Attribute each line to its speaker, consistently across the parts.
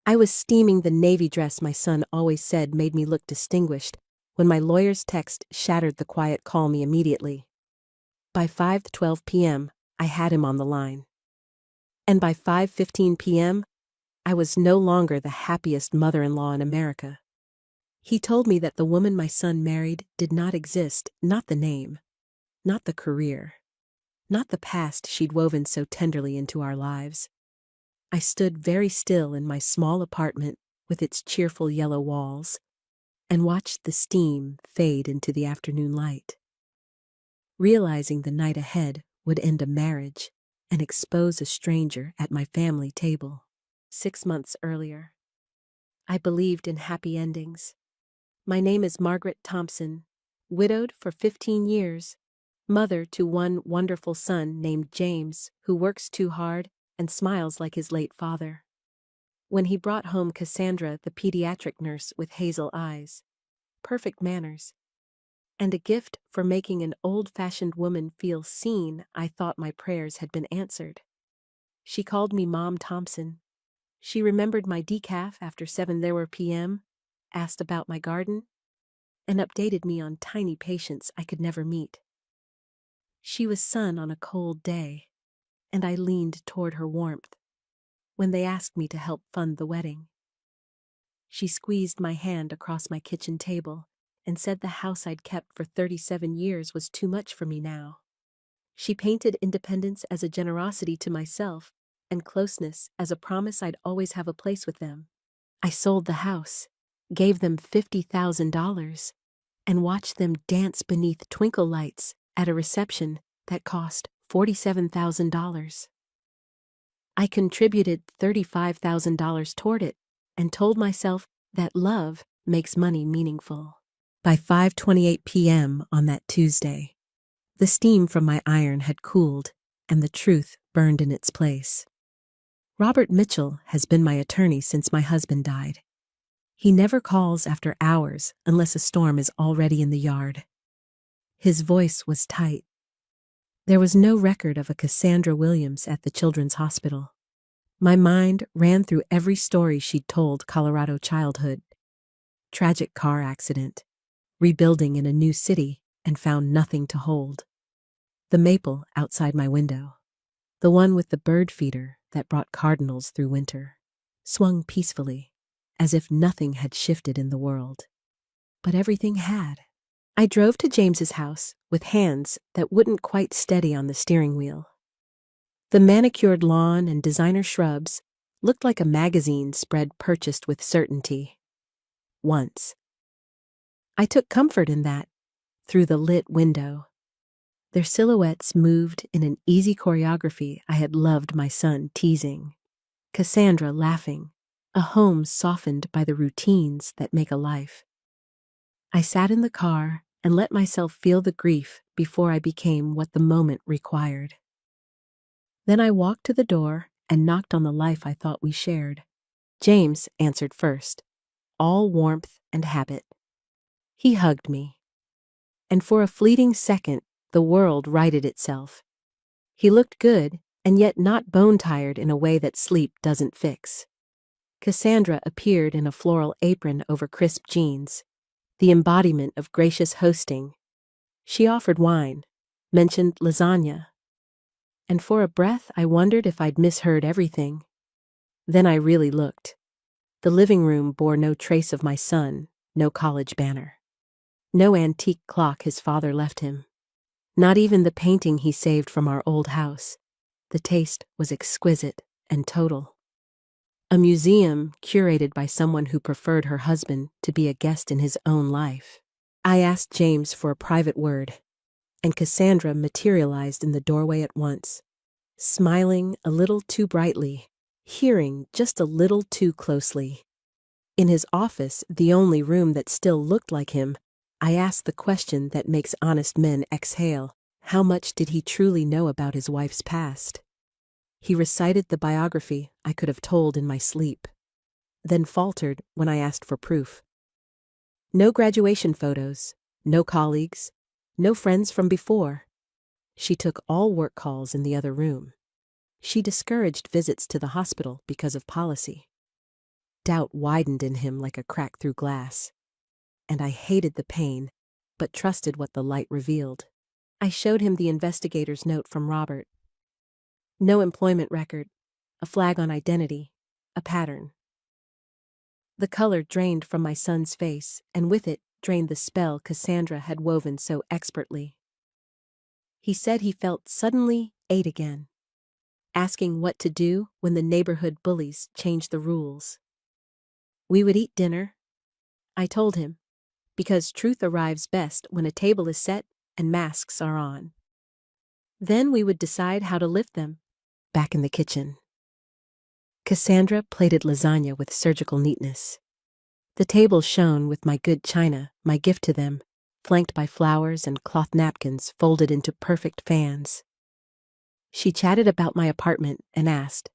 Speaker 1: I was steaming the navy dress my son always said made me look distinguished when my lawyer's text shattered the quiet call me immediately. By 5:12 p.m., I had him on the line. And by 5:15 p.m., I was no longer the happiest mother-in-law in America. He told me that the woman my son married did not exist, not the name, not the career, not the past she'd woven so tenderly into our lives. I stood very still in my small apartment with its cheerful yellow walls and watched the steam fade into the afternoon light. Realizing the night ahead would end a marriage and expose a stranger at my family table. 6 months earlier, I believed in happy endings. My name is Margaret Thompson, widowed for 15 years, mother to one wonderful son named James, who works too hard and smiles like his late father. When he brought home Cassandra, the pediatric nurse with hazel eyes, perfect manners, and a gift for making an old-fashioned woman feel seen, I thought my prayers had been answered. She called me Mom Thompson. She remembered my decaf after 7:00 p.m., asked about my garden, and updated me on tiny patients I could never meet. She was sun on a cold day, and I leaned toward her warmth when they asked me to help fund the wedding. She squeezed my hand across my kitchen table and said the house I'd kept for 37 years was too much for me now. She painted independence as a generosity to myself and closeness as a promise I'd always have a place with them. I sold the house, gave them $50,000, and watched them dance beneath twinkle lights at a reception that cost $47,000. I contributed $35,000 toward it and told myself that love makes money meaningful. By 5:28 p.m. on that Tuesday, the steam from my iron had cooled and the truth burned in its place. Robert Mitchell has been my attorney since my husband died. He never calls after hours unless a storm is already in the yard. His voice was tight. There was no record of a Cassandra Williams at the Children's Hospital. My mind ran through every story she'd told Colorado childhood. Tragic car accident, rebuilding in a new city and found nothing to hold. The maple outside my window, the one with the bird feeder that brought cardinals through winter, swung peacefully, as if nothing had shifted in the world. But everything had. I drove to James's house with hands that wouldn't quite steady on the steering wheel. The manicured lawn and designer shrubs looked like a magazine spread purchased with certainty. Once. I took comfort in that, through the lit window. Their silhouettes moved in an easy choreography I had loved my son teasing. Cassandra laughing, a home softened by the routines that make a life. I sat in the car and let myself feel the grief before I became what the moment required. Then I walked to the door and knocked on the life I thought we shared. James answered first, all warmth and habit. He hugged me. And for a fleeting second, the world righted itself. He looked good, and yet not bone-tired in a way that sleep doesn't fix. Cassandra appeared in a floral apron over crisp jeans, the embodiment of gracious hosting. She offered wine, mentioned lasagna, and for a breath I wondered if I'd misheard everything. Then I really looked. The living room bore no trace of my son, no college banner. No antique clock his father left him. Not even the painting he saved from our old house. The taste was exquisite and total. A museum curated by someone who preferred her husband to be a guest in his own life. I asked James for a private word, and Cassandra materialized in the doorway at once, smiling a little too brightly, hearing just a little too closely. In his office, the only room that still looked like him, I asked the question that makes honest men exhale. How much did he truly know about his wife's past? He recited the biography I could have told in my sleep, then faltered when I asked for proof. No graduation photos, no colleagues, no friends from before. She took all work calls in the other room. She discouraged visits to the hospital because of policy. Doubt widened in him like a crack through glass. And I hated the pain, but trusted what the light revealed. I showed him the investigator's note from Robert. No employment record, a flag on identity, a pattern. The color drained from my son's face, and with it drained the spell Cassandra had woven so expertly. He said he felt suddenly 8 again, asking what to do when the neighborhood bullies changed the rules. We would eat dinner, I told him, because truth arrives best when a table is set and masks are on. Then we would decide how to lift them, back in the kitchen. Cassandra plated lasagna with surgical neatness. The table shone with my good china, my gift to them, flanked by flowers and cloth napkins folded into perfect fans. She chatted about my apartment and asked,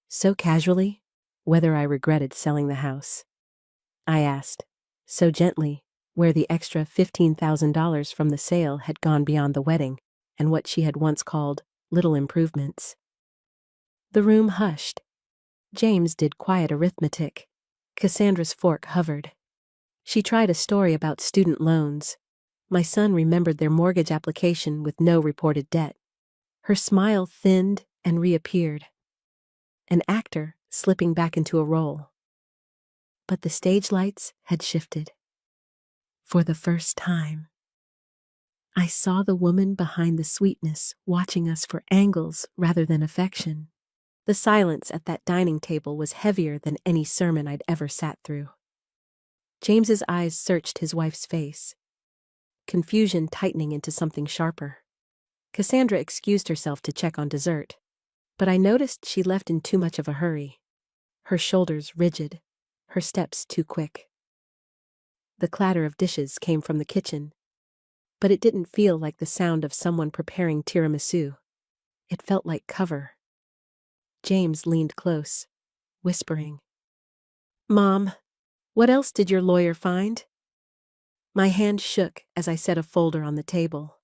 Speaker 1: so casually, whether I regretted selling the house. I asked, so gently, where the extra $15,000 from the sale had gone beyond the wedding and what she had once called little improvements. The room hushed. James did quiet arithmetic. Cassandra's fork hovered. She tried a story about student loans. My son remembered their mortgage application with no reported debt. Her smile thinned and reappeared. An actor slipping back into a role. But the stage lights had shifted. For the first time, I saw the woman behind the sweetness watching us for angles rather than affection. The silence at that dining table was heavier than any sermon I'd ever sat through. James's eyes searched his wife's face, confusion tightening into something sharper. Cassandra excused herself to check on dessert, but I noticed she left in too much of a hurry. Her shoulders rigid, her steps too quick. The clatter of dishes came from the kitchen, but it didn't feel like the sound of someone preparing tiramisu. It felt like cover. James leaned close, whispering, Mom, what else did your lawyer find? My hand shook as I set a folder on the table.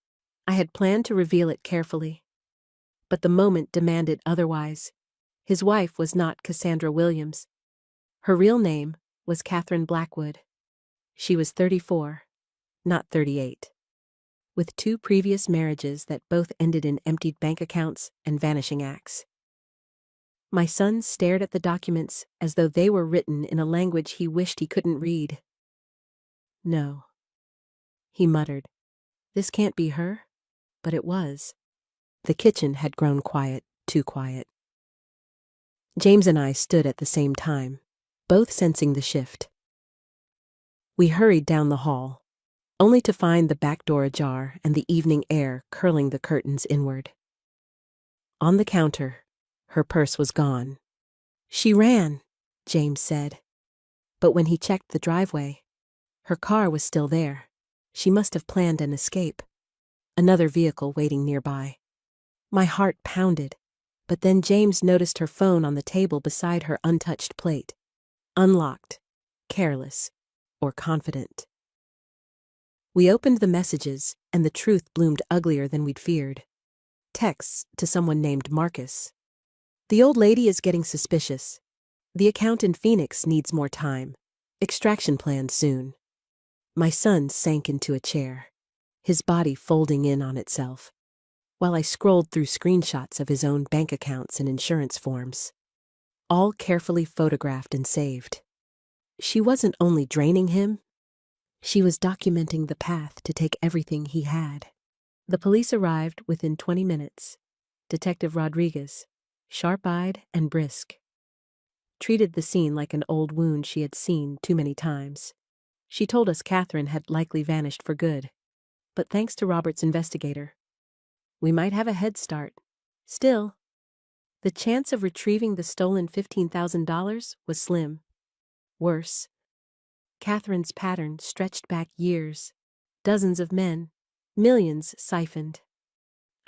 Speaker 1: I had planned to reveal it carefully, but the moment demanded otherwise. His wife was not Cassandra Williams. Her real name was Catherine Blackwood. She was 34, not 38, with 2 previous marriages that both ended in emptied bank accounts and vanishing acts. My son stared at the documents as though they were written in a language he wished he couldn't read. No, he muttered. This can't be her, but it was. The kitchen had grown quiet, too quiet. James and I stood at the same time, both sensing the shift. We hurried down the hall, only to find the back door ajar and the evening air curling the curtains inward. On the counter, her purse was gone. She ran, James said. But when he checked the driveway, her car was still there. She must have planned an escape. Another vehicle waiting nearby. My heart pounded, but then James noticed her phone on the table beside her untouched plate. Unlocked, careless, or confident. We opened the messages, and the truth bloomed uglier than we'd feared. Texts to someone named Marcus. The old lady is getting suspicious. The account in Phoenix needs more time. Extraction plan soon. My son sank into a chair, his body folding in on itself, while I scrolled through screenshots of his own bank accounts and insurance forms, all carefully photographed and saved. She wasn't only draining him, she was documenting the path to take everything he had. The police arrived within 20 minutes. Detective Rodriguez, sharp-eyed and brisk, treated the scene like an old wound she had seen too many times. She told us Catherine had likely vanished for good, but thanks to Robert's investigator, we might have a head start. Still, the chance of retrieving the stolen $15,000 was slim. Worse, Catherine's pattern stretched back years, dozens of men, millions siphoned.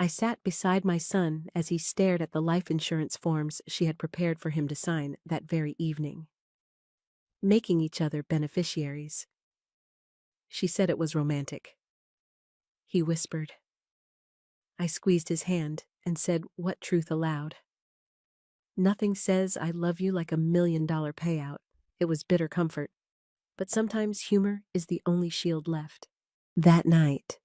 Speaker 1: I sat beside my son as he stared at the life insurance forms she had prepared for him to sign that very evening. Making each other beneficiaries. She said it was romantic. He whispered. I squeezed his hand and said what truth allowed. Nothing says I love you like $1 million payout. It was bitter comfort. But sometimes humor is the only shield left. That night,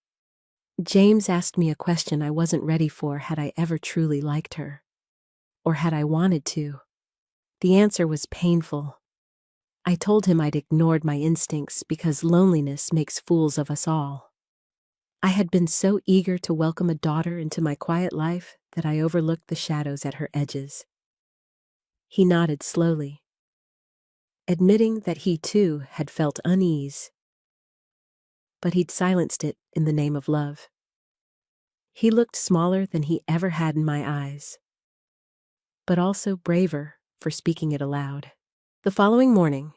Speaker 1: James asked me a question I wasn't ready for. Had I ever truly liked her? Or had I wanted to? The answer was painful. I told him I'd ignored my instincts because loneliness makes fools of us all. I had been so eager to welcome a daughter into my quiet life that I overlooked the shadows at her edges. He nodded slowly, admitting that he too had felt unease, but he'd silenced it in the name of love. He looked smaller than he ever had in my eyes, but also braver for speaking it aloud. The following morning,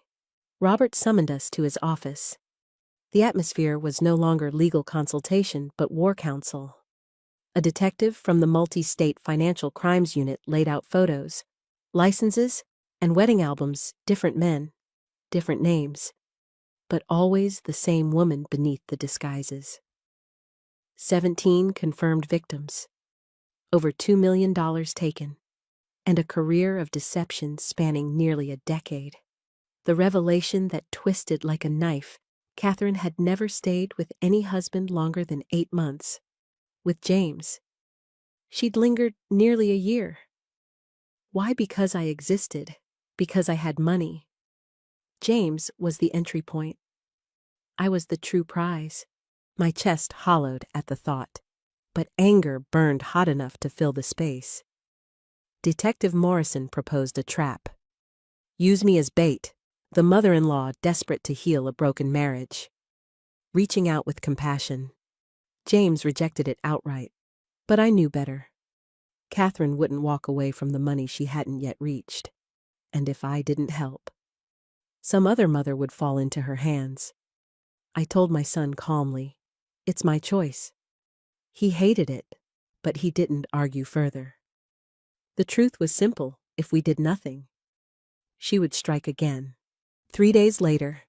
Speaker 1: Robert summoned us to his office. The atmosphere was no longer legal consultation but war council. A detective from the multi-state financial crimes unit laid out photos, licenses, and wedding albums, different men, different names, but always the same woman beneath the disguises. 17 confirmed victims, over $2 million taken, and a career of deception spanning nearly a decade. The revelation that twisted like a knife: Catherine had never stayed with any husband longer than 8 months. With James, she'd lingered nearly a year. Why? Because I existed, because I had money. James was the entry point. I was the true prize. My chest hollowed at the thought, but anger burned hot enough to fill the space. Detective Morrison proposed a trap. Use me as bait, the mother-in-law desperate to heal a broken marriage. Reaching out with compassion, James rejected it outright. But I knew better. Catherine wouldn't walk away from the money she hadn't yet reached. And if I didn't help, some other mother would fall into her hands. I told my son calmly, "It's my choice." He hated it, but he didn't argue further. The truth was simple: if we did nothing, she would strike again. 3 days later,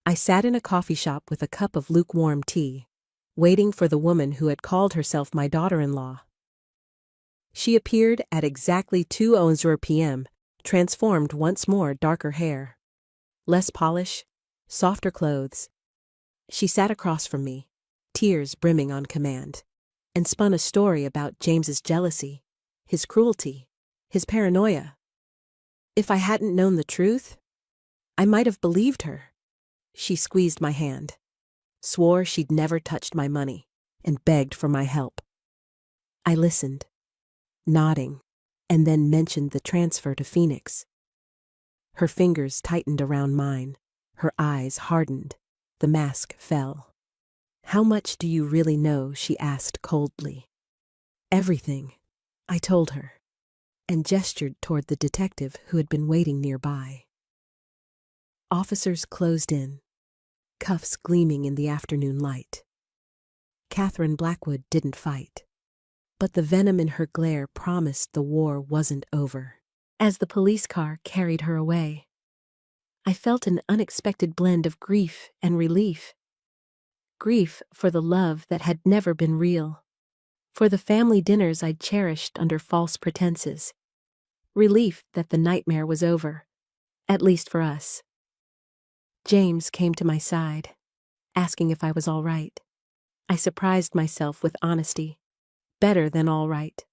Speaker 1: I sat in a coffee shop with a cup of lukewarm tea, waiting for the woman who had called herself my daughter-in-law. She appeared at exactly 2:00 p.m., transformed once more, darker hair, less polish, softer clothes. She sat across from me, tears brimming on command, and spun a story about James's jealousy, his cruelty, his paranoia. If I hadn't known the truth, I might have believed her. She squeezed my hand, swore she'd never touched my money, and begged for my help. I listened, nodding, and then mentioned the transfer to Phoenix. Her fingers tightened around mine, her eyes hardened, the mask fell. "How much do you really know?" she asked coldly. "Everything," I told her, and gestured toward the detective who had been waiting nearby. Officers closed in, cuffs gleaming in the afternoon light. Catherine Blackwood didn't fight, but the venom in her glare promised the war wasn't over. As the police car carried her away, I felt an unexpected blend of grief and relief. Grief for the love that had never been real, for the family dinners I'd cherished under false pretenses. Relief that the nightmare was over, at least for us. James came to my side, asking if I was all right. I surprised myself with honesty. Better than all right.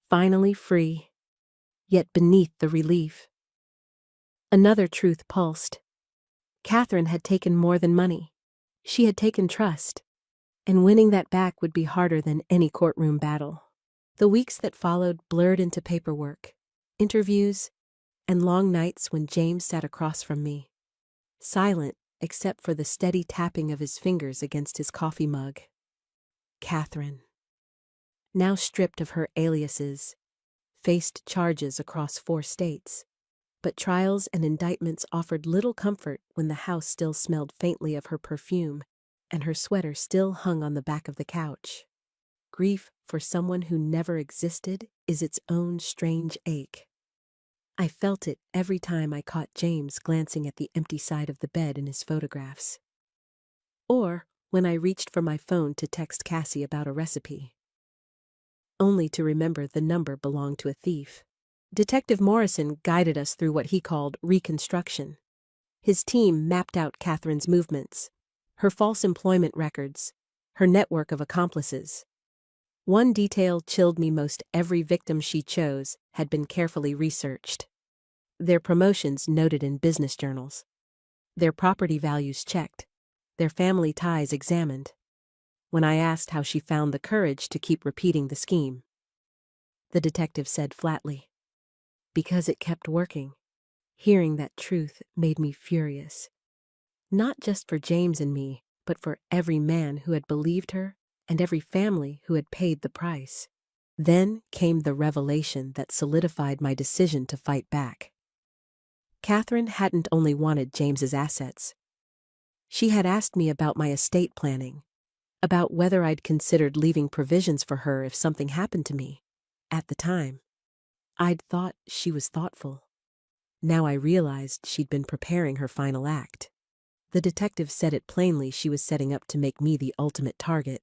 Speaker 1: Finally free. Yet beneath the relief, another truth pulsed. Catherine had taken more than money. She had taken trust, and winning that back would be harder than any courtroom battle. The weeks that followed blurred into paperwork, interviews, and long nights when James sat across from me, silent except for the steady tapping of his fingers against his coffee mug. Catherine, now stripped of her aliases, faced charges across 4 states, but trials and indictments offered little comfort when the house still smelled faintly of her perfume and her sweater still hung on the back of the couch. Grief for someone who never existed is its own strange ache. I felt it every time I caught James glancing at the empty side of the bed in his photographs. Or when I reached for my phone to text Cassie about a recipe, only to remember the number belonged to a thief. Detective Morrison guided us through what he called reconstruction, His team mapped out Catherine's movements, her false employment records, her network of accomplices. One detail chilled me most: every victim she chose had been carefully researched. Their promotions noted in business journals. Their property values checked. Their family ties examined. When I asked how she found the courage to keep repeating the scheme, the detective said flatly, "Because it kept working." Hearing that truth made me furious. Not just for James and me, but for every man who had believed her and every family who had paid the price. Then came the revelation that solidified my decision to fight back. Catherine hadn't only wanted James's assets. She had asked me about my estate planning, about whether I'd considered leaving provisions for her if something happened to me. At the time, I'd thought she was thoughtful. Now I realized she'd been preparing her final act. The detective said it plainly: she was setting up to make me the ultimate target,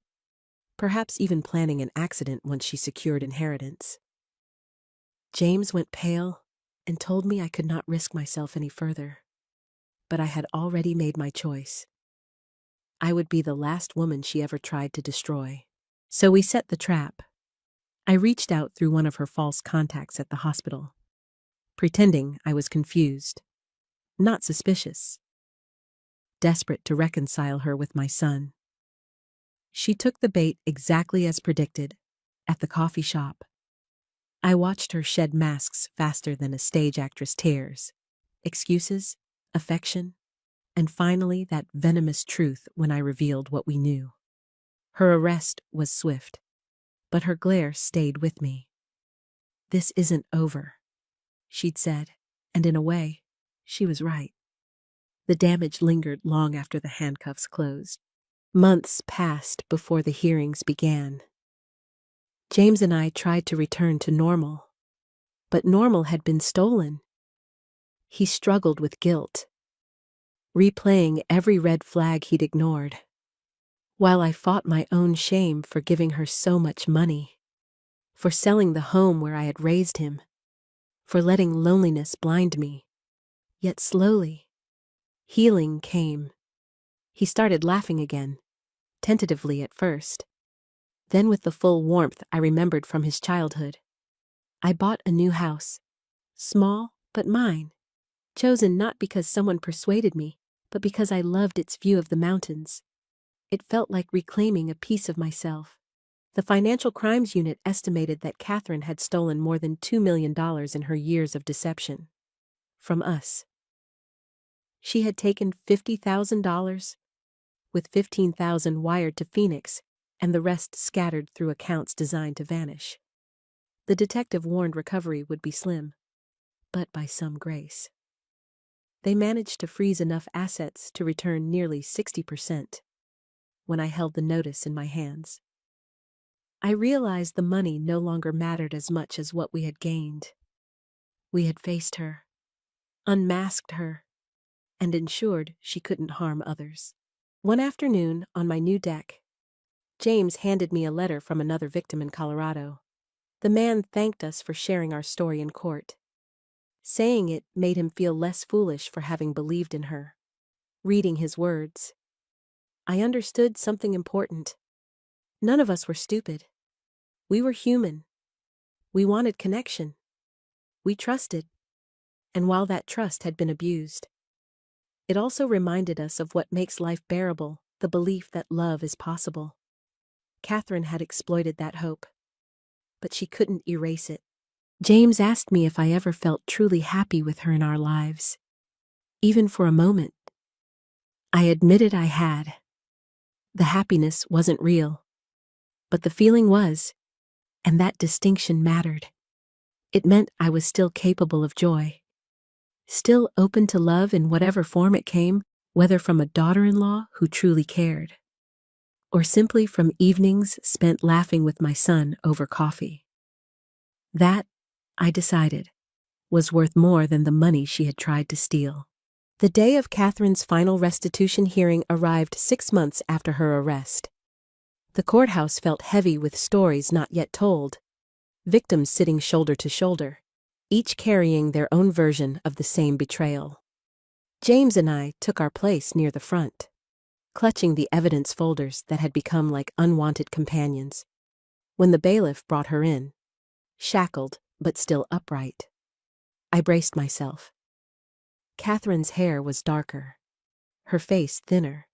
Speaker 1: perhaps even planning an accident once she secured inheritance. James went pale and told me I could not risk myself any further. But I had already made my choice. I would be the last woman she ever tried to destroy. So we set the trap. I reached out through one of her false contacts at the hospital, pretending I was confused, not suspicious, desperate to reconcile her with my son. She took the bait exactly as predicted, at the coffee shop. I watched her shed masks faster than a stage actress tears, excuses, affection, and finally that venomous truth when I revealed what we knew. Her arrest was swift, but her glare stayed with me. "This isn't over," she'd said, and in a way, she was right. The damage lingered long after the handcuffs closed. Months passed before the hearings began. James and I tried to return to normal, but normal had been stolen. He struggled with guilt, replaying every red flag he'd ignored, while I fought my own shame for giving her so much money, for selling the home where I had raised him, for letting loneliness blind me. Yet slowly, healing came. He started laughing again, tentatively at first, then with the full warmth I remembered from his childhood. I bought a new house, small but mine, chosen not because someone persuaded me, but because I loved its view of the mountains. It felt like reclaiming a piece of myself. The Financial Crimes Unit estimated that Catherine had stolen more than $2 million in her years of deception. From us. She had taken $50,000, with $15,000 wired to Phoenix, and the rest scattered through accounts designed to vanish. The detective warned recovery would be slim, but by some grace. They managed to freeze enough assets to return nearly 60% when I held the notice in my hands. I realized the money no longer mattered as much as what we had gained. We had faced her, unmasked her, and ensured she couldn't harm others. One afternoon, on my new deck, James handed me a letter from another victim in Colorado. The man thanked us for sharing our story in court. Saying it made him feel less foolish for having believed in her. Reading his words, I understood something important. None of us were stupid. We were human. We wanted connection. We trusted. And while that trust had been abused, it also reminded us of what makes life bearable, the belief that love is possible. Catherine had exploited that hope, but she couldn't erase it. James asked me if I ever felt truly happy with her in our lives, even for a moment. I admitted I had. The happiness wasn't real, but the feeling was, and that distinction mattered. It meant I was still capable of joy, still open to love in whatever form it came, whether from a daughter-in-law who truly cared, or simply from evenings spent laughing with my son over coffee. That, I decided, was worth more than the money she had tried to steal. The day of Catherine's final restitution hearing arrived 6 months after her arrest. The courthouse felt heavy with stories not yet told, victims sitting shoulder to shoulder, each carrying their own version of the same betrayal. James and I took our place near the front, clutching the evidence folders that had become like unwanted companions. When the bailiff brought her in, shackled but still upright, I braced myself. Catherine's hair was darker, her face thinner,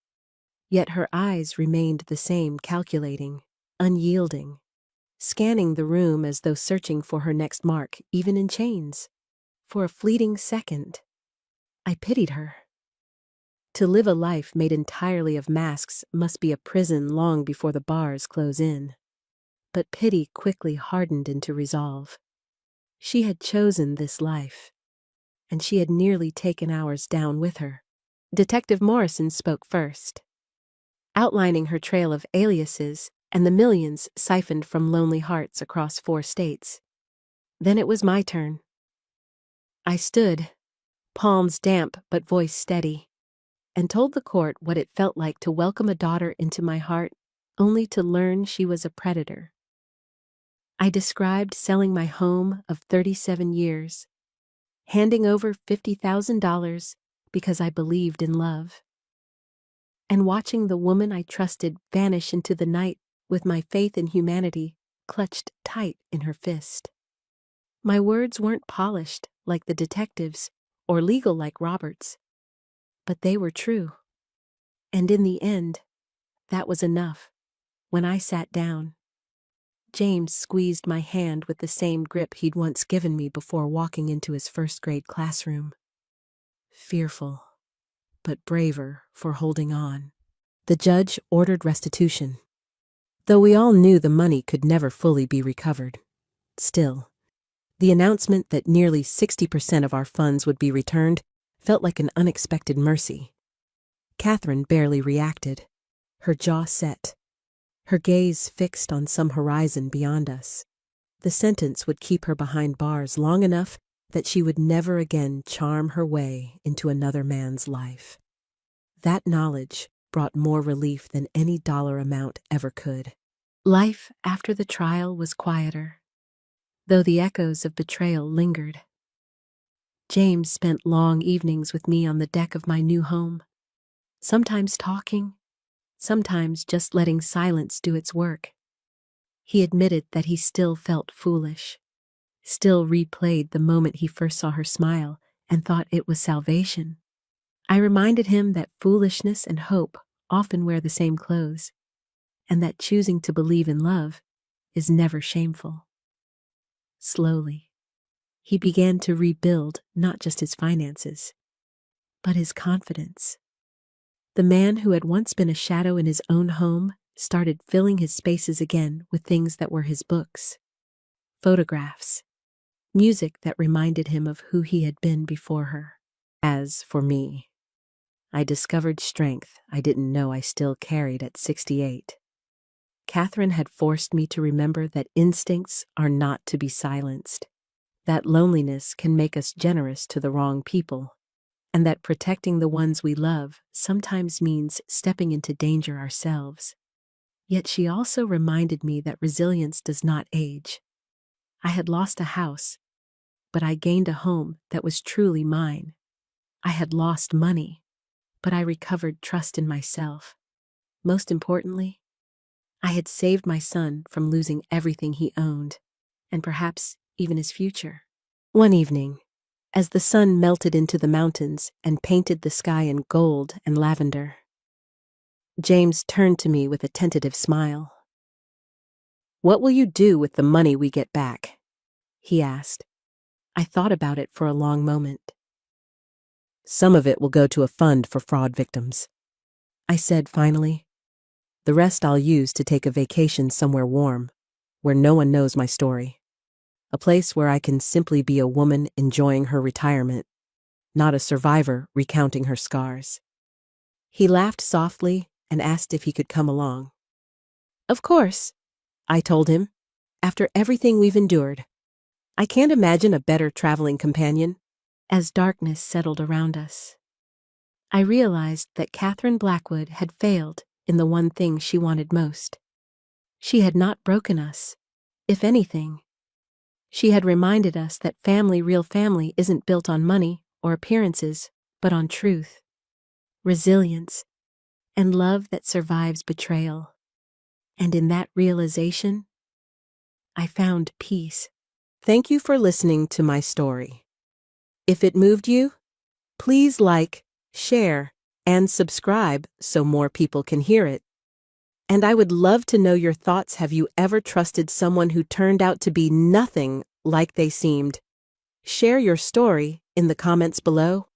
Speaker 1: yet her eyes remained the same, calculating, unyielding, scanning the room as though searching for her next mark, even in chains. For a fleeting second, I pitied her. To live a life made entirely of masks must be a prison long before the bars close in. But pity quickly hardened into resolve. She had chosen this life, and she had nearly taken ours down with her. Detective Morrison spoke first, outlining her trail of aliases and the millions siphoned from lonely hearts across 4 states. Then it was my turn. I stood, palms damp but voice steady, and told the court what it felt like to welcome a daughter into my heart, only to learn she was a predator. I described selling my home of 37 years, handing over $50,000 because I believed in love, and watching the woman I trusted vanish into the night with my faith in humanity clutched tight in her fist. My words weren't polished like the detectives or legal like Robert's, but they were true. And in the end, that was enough. When I sat down, James squeezed my hand with the same grip he'd once given me before walking into his first-grade classroom. Fearful, but braver for holding on. The judge ordered restitution, though we all knew the money could never fully be recovered. Still, the announcement that nearly 60% of our funds would be returned felt like an unexpected mercy. Catherine barely reacted, her jaw set, her gaze fixed on some horizon beyond us. The sentence would keep her behind bars long enough that she would never again charm her way into another man's life. That knowledge brought more relief than any dollar amount ever could. Life after the trial was quieter, though the echoes of betrayal lingered. James spent long evenings with me on the deck of my new home, sometimes talking, sometimes just letting silence do its work. He admitted that he still felt foolish, still replayed the moment he first saw her smile and thought it was salvation. I reminded him that foolishness and hope often wear the same clothes, and that choosing to believe in love is never shameful. Slowly, he began to rebuild not just his finances, but his confidence. The man who had once been a shadow in his own home started filling his spaces again with things that were his books, photographs, music that reminded him of who he had been before her. As for me, I discovered strength I didn't know I still carried at 68. Catherine had forced me to remember that instincts are not to be silenced, that loneliness can make us generous to the wrong people, and that protecting the ones we love sometimes means stepping into danger ourselves. Yet she also reminded me that resilience does not age. I had lost a house, but I gained a home that was truly mine. I had lost money, but I recovered trust in myself. Most importantly, I had saved my son from losing everything he owned, and perhaps even his future. One evening, as the sun melted into the mountains and painted the sky in gold and lavender, James turned to me with a tentative smile. "What will you do with the money we get back?" he asked. I thought about it for a long moment. "Some of it will go to a fund for fraud victims," I said finally. "The rest I'll use to take a vacation somewhere warm, where no one knows my story. A place where I can simply be a woman enjoying her retirement, not a survivor recounting her scars." He laughed softly and asked if he could come along. "Of course," I told him. "After everything we've endured, I can't imagine a better traveling companion." As darkness settled around us, I realized that Catherine Blackwood had failed in the one thing she wanted most. She had not broken us. If anything, she had reminded us that family, real family, isn't built on money or appearances but on truth, resilience, and love that survives betrayal. And in that realization, I found peace. Thank you for listening to my story. If it moved you, please like, share, and subscribe so more people can hear it. And I would love to know your thoughts. Have you ever trusted someone who turned out to be nothing like they seemed? Share your story in the comments below.